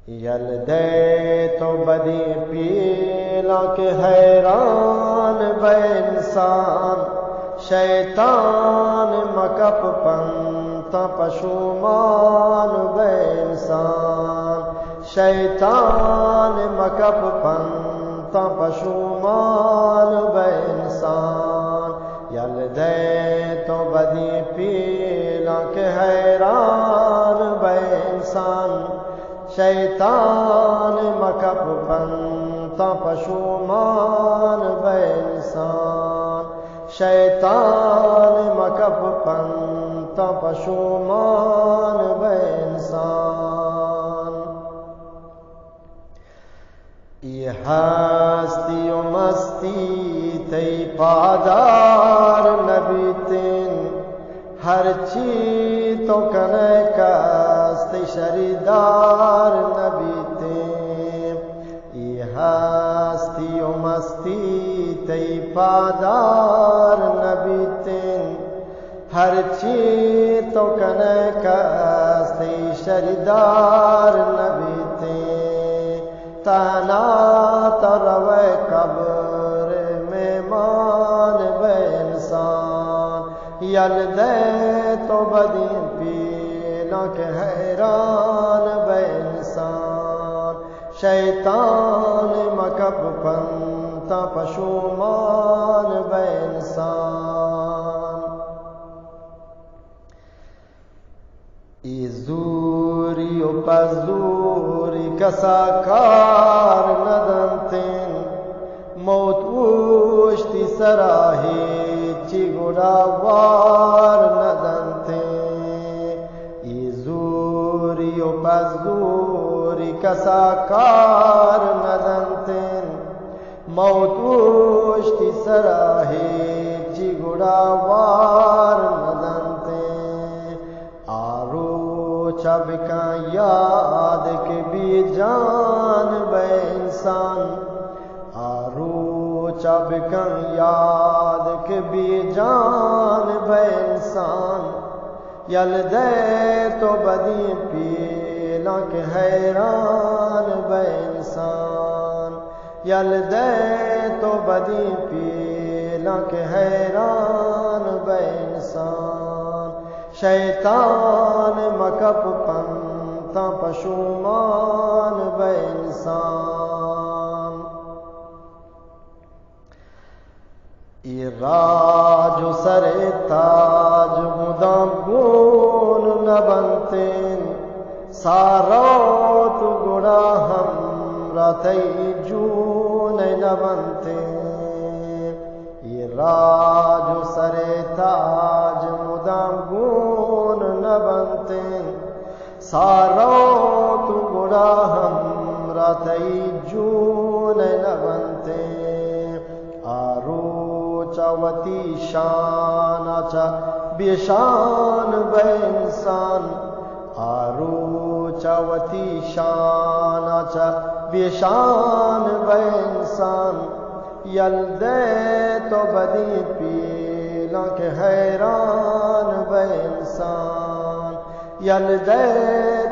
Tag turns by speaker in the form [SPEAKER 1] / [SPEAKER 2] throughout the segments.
[SPEAKER 1] یلدے تو بدی پیلا کے حیران بے انسان شیطان مکپ پنتا پشومان بے انسان شیطان مکپ پنتا پشومان بے انسان یلدے تو بدی پیلا کے حیران بے انسان شیطان مکپ پنتا پشومان بے انسان شیطان مکپ پنتا پشومان بے انسان یہ ہستی و مستی تی پادار نبی تین ہر چیز تو کنے کاستی شریدار نبی تین یہ ہستی و مستی تی پادار نبی تین ہر چیز تو کنے کاستی شریدار نبی تین تانا تروے قبر میں مان بے انسان یلدے تو بدی پیلا کے حیران بے انسان شیطان مکپ پنتا پشومان بے انسان ای زوری و پزوری کساکار ندنتین موت اوشتی سراہی چی گڑاوار ندنتین ای زوری و پزوری کساکار ندنتین موت اوشتی سراہی چی گڑاوار ندنتین آرو چب کا یاد کے بھی جان بے انسان آرو چب کا یاد کے بھی جان بے انسان یلدے تو بدی پیلا کے حیران بے انسان یلدے تو بدی پیلا کے حیران بے انسان شیطان مکپ پنتا پشومان بے انسان ای راج و سر تاج مدام گون نبنتین سارات گڑا ہم راتی جون نبنتین ای راج و سر تاج مدام گون نبنتین سارات گڑا ہم راتی جون نبنتین آرو چاوتی شان آچا بیشان بے انسان آرو چاوتی شان آچا بیشان بے انسان یلدے تو بدی پیلا کے حیران بے انسان یلدے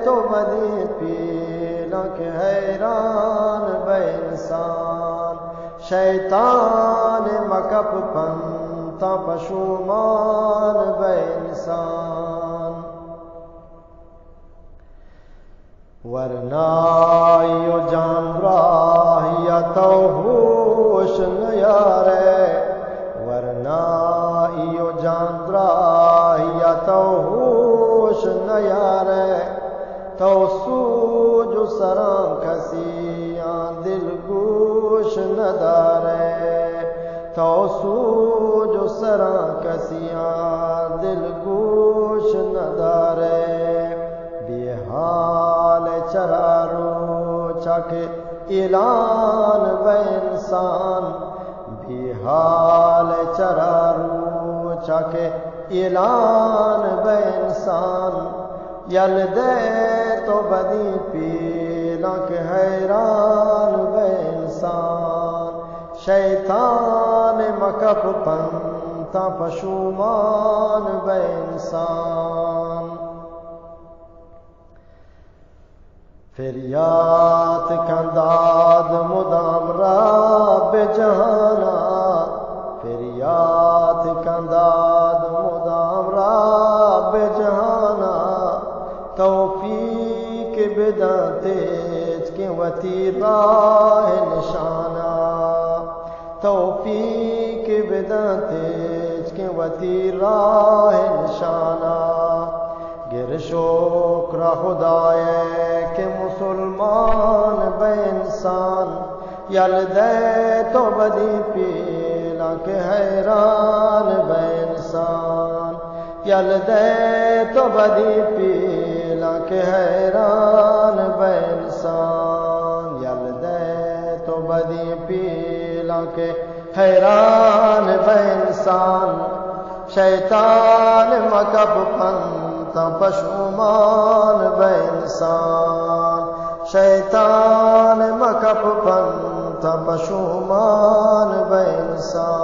[SPEAKER 1] تو بدی پیلا کے حیران بے انسان شیطان مکپ پنتا پشومان بے انسان ورنائیو جان راہیا تو ہوش نیارے ورنائیو جان راہیا تو ہوش نیارے تو سوج سران کسیاں دل گوش ندارے تو سوج سران کسیاں دل گوش ندارے بے حال چرارو چک اعلان بے انسان بے حال چرارو چک اعلان بے انسان یلدے تو بدی پیلا کے حیران بے انسان شیطان مکپ پنتا پشومان بے انسان فریاد کنداد مدام رب جہانا فریاد کنداد مدام رب جہانا توفیق بداں تیج کے وتی راہ نشانہ توفیق بداں تیج کے وتی راہ نشانہ گر شکر خدائے کہ مسلمان بے انسان یلدے تو بدی پیلا کہ حیران بے انسان یلدے تو بدی پیلا کہ حیران بے انسان یلدے تو بدی پیلا کہ حیران بے انسان شیطان مکب پنتا پشومان بے انسان شیطان مکب پنتا پشومان بے انسان